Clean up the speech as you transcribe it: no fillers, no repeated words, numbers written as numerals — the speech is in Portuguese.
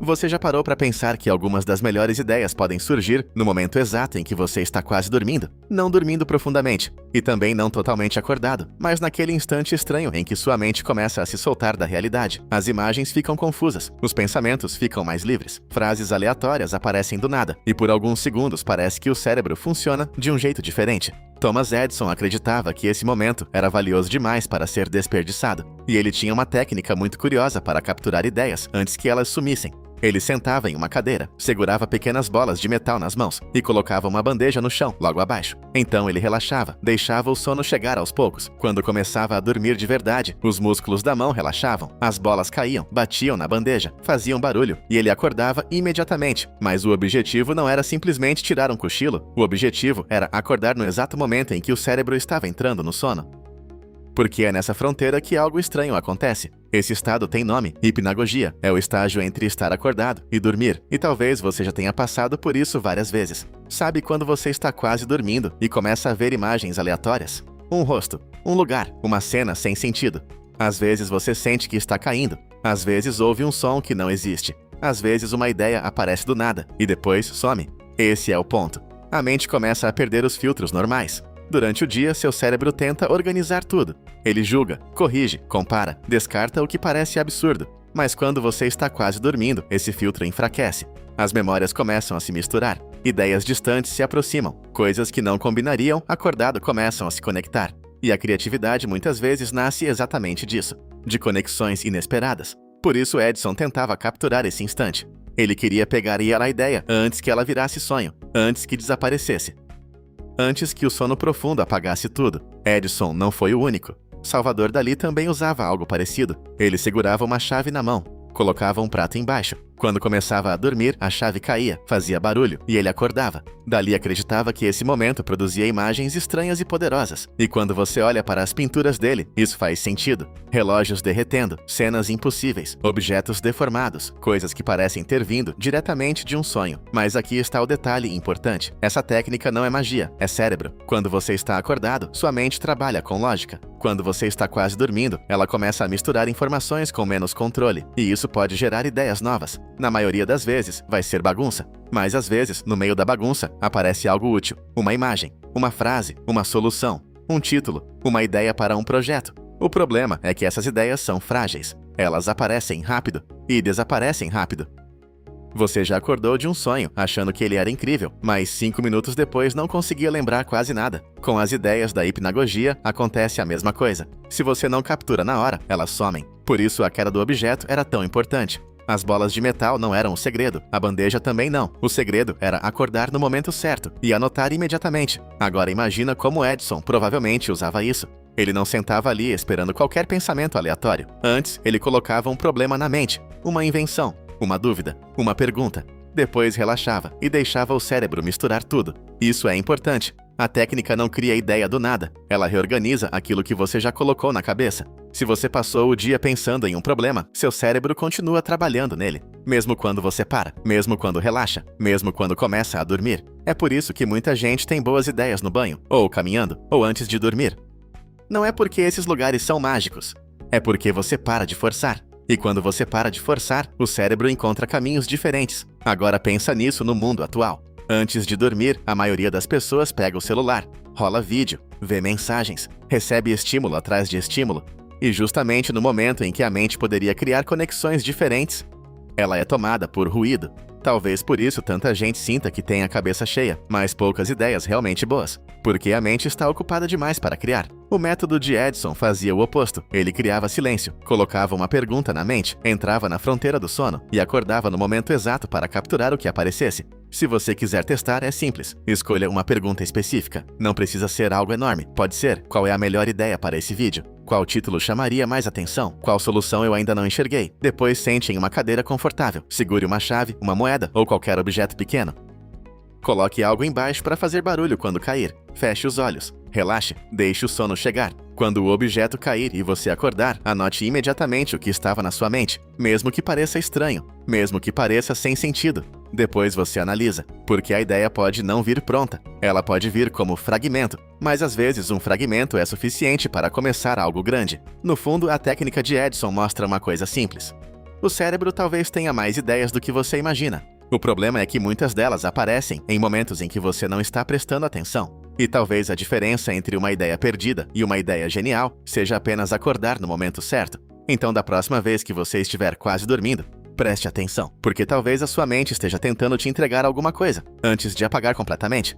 Você já parou para pensar que algumas das melhores ideias podem surgir no momento exato em que você está quase dormindo? Não dormindo profundamente, e também não totalmente acordado, mas naquele instante estranho em que sua mente começa a se soltar da realidade. As imagens ficam confusas, os pensamentos ficam mais livres, frases aleatórias aparecem do nada, e por alguns segundos parece que o cérebro funciona de um jeito diferente. Thomas Edison acreditava que esse momento era valioso demais para ser desperdiçado, e ele tinha uma técnica muito curiosa para capturar ideias antes que elas sumissem. Ele sentava em uma cadeira, segurava pequenas bolas de metal nas mãos e colocava uma bandeja no chão, logo abaixo. Então ele relaxava, deixava o sono chegar aos poucos. Quando começava a dormir de verdade, os músculos da mão relaxavam, as bolas caíam, batiam na bandeja, faziam barulho e ele acordava imediatamente. Mas o objetivo não era simplesmente tirar um cochilo, o objetivo era acordar no exato momento em que o cérebro estava entrando no sono. Porque é nessa fronteira que algo estranho acontece. Esse estado tem nome, hipnagogia. É o estágio entre estar acordado e dormir, e talvez você já tenha passado por isso várias vezes. Sabe quando você está quase dormindo e começa a ver imagens aleatórias? Um rosto, um lugar, uma cena sem sentido. Às vezes você sente que está caindo. Às vezes ouve um som que não existe. Às vezes uma ideia aparece do nada e depois some. Esse é o ponto. A mente começa a perder os filtros normais. Durante o dia, seu cérebro tenta organizar tudo. Ele julga, corrige, compara, descarta o que parece absurdo. Mas quando você está quase dormindo, esse filtro enfraquece. As memórias começam a se misturar. Ideias distantes se aproximam. Coisas que não combinariam, acordado, começam a se conectar. E a criatividade muitas vezes nasce exatamente disso, de conexões inesperadas. Por isso Edison tentava capturar esse instante. Ele queria pegar a ideia antes que ela virasse sonho, antes que desaparecesse. Antes que o sono profundo apagasse tudo. Edison não foi o único. Salvador Dalí também usava algo parecido. Ele segurava uma chave na mão, colocava um prato embaixo. Quando começava a dormir, a chave caía, fazia barulho, e ele acordava. Dalí acreditava que esse momento produzia imagens estranhas e poderosas. E quando você olha para as pinturas dele, isso faz sentido. Relógios derretendo, cenas impossíveis, objetos deformados, coisas que parecem ter vindo diretamente de um sonho. Mas aqui está o detalhe importante. Essa técnica não é magia, é cérebro. Quando você está acordado, sua mente trabalha com lógica. Quando você está quase dormindo, ela começa a misturar informações com menos controle, e isso pode gerar ideias novas. Na maioria das vezes, vai ser bagunça. Mas às vezes, no meio da bagunça, aparece algo útil. Uma imagem, uma frase, uma solução, um título, uma ideia para um projeto. O problema é que essas ideias são frágeis. Elas aparecem rápido e desaparecem rápido. Você já acordou de um sonho, achando que ele era incrível, mas 5 minutos depois não conseguia lembrar quase nada. Com as ideias da hipnagogia, acontece a mesma coisa. Se você não captura na hora, elas somem. Por isso a queda do objeto era tão importante. As bolas de metal não eram o segredo, a bandeja também não. O segredo era acordar no momento certo e anotar imediatamente. Agora imagina como Edison provavelmente usava isso. Ele não sentava ali esperando qualquer pensamento aleatório. Antes, ele colocava um problema na mente, uma invenção, uma dúvida, uma pergunta. Depois relaxava e deixava o cérebro misturar tudo. Isso é importante. A técnica não cria ideia do nada. Ela reorganiza aquilo que você já colocou na cabeça. Se você passou o dia pensando em um problema, seu cérebro continua trabalhando nele. Mesmo quando você para, mesmo quando relaxa, mesmo quando começa a dormir. É por isso que muita gente tem boas ideias no banho, ou caminhando, ou antes de dormir. Não é porque esses lugares são mágicos. É porque você para de forçar. E quando você para de forçar, o cérebro encontra caminhos diferentes. Agora pensa nisso no mundo atual. Antes de dormir, a maioria das pessoas pega o celular, rola vídeo, vê mensagens, recebe estímulo atrás de estímulo. E justamente no momento em que a mente poderia criar conexões diferentes, ela é tomada por ruído. Talvez por isso tanta gente sinta que tem a cabeça cheia, mas poucas ideias realmente boas. Porque a mente está ocupada demais para criar. O método de Edison fazia o oposto. Ele criava silêncio, colocava uma pergunta na mente, entrava na fronteira do sono e acordava no momento exato para capturar o que aparecesse. Se você quiser testar, é simples. Escolha uma pergunta específica. Não precisa ser algo enorme. Pode ser: qual é a melhor ideia para esse vídeo? Qual título chamaria mais atenção? Qual solução eu ainda não enxerguei? Depois sente em uma cadeira confortável. Segure uma chave, uma moeda ou qualquer objeto pequeno. Coloque algo embaixo para fazer barulho quando cair. Feche os olhos. Relaxe. Deixe o sono chegar. Quando o objeto cair e você acordar, anote imediatamente o que estava na sua mente, mesmo que pareça estranho, mesmo que pareça sem sentido. Depois você analisa, porque a ideia pode não vir pronta. Ela pode vir como fragmento, mas às vezes um fragmento é suficiente para começar algo grande. No fundo, a técnica de Edison mostra uma coisa simples. O cérebro talvez tenha mais ideias do que você imagina. O problema é que muitas delas aparecem em momentos em que você não está prestando atenção. E talvez a diferença entre uma ideia perdida e uma ideia genial seja apenas acordar no momento certo. Então, da próxima vez que você estiver quase dormindo, preste atenção, porque talvez a sua mente esteja tentando te entregar alguma coisa, antes de apagar completamente.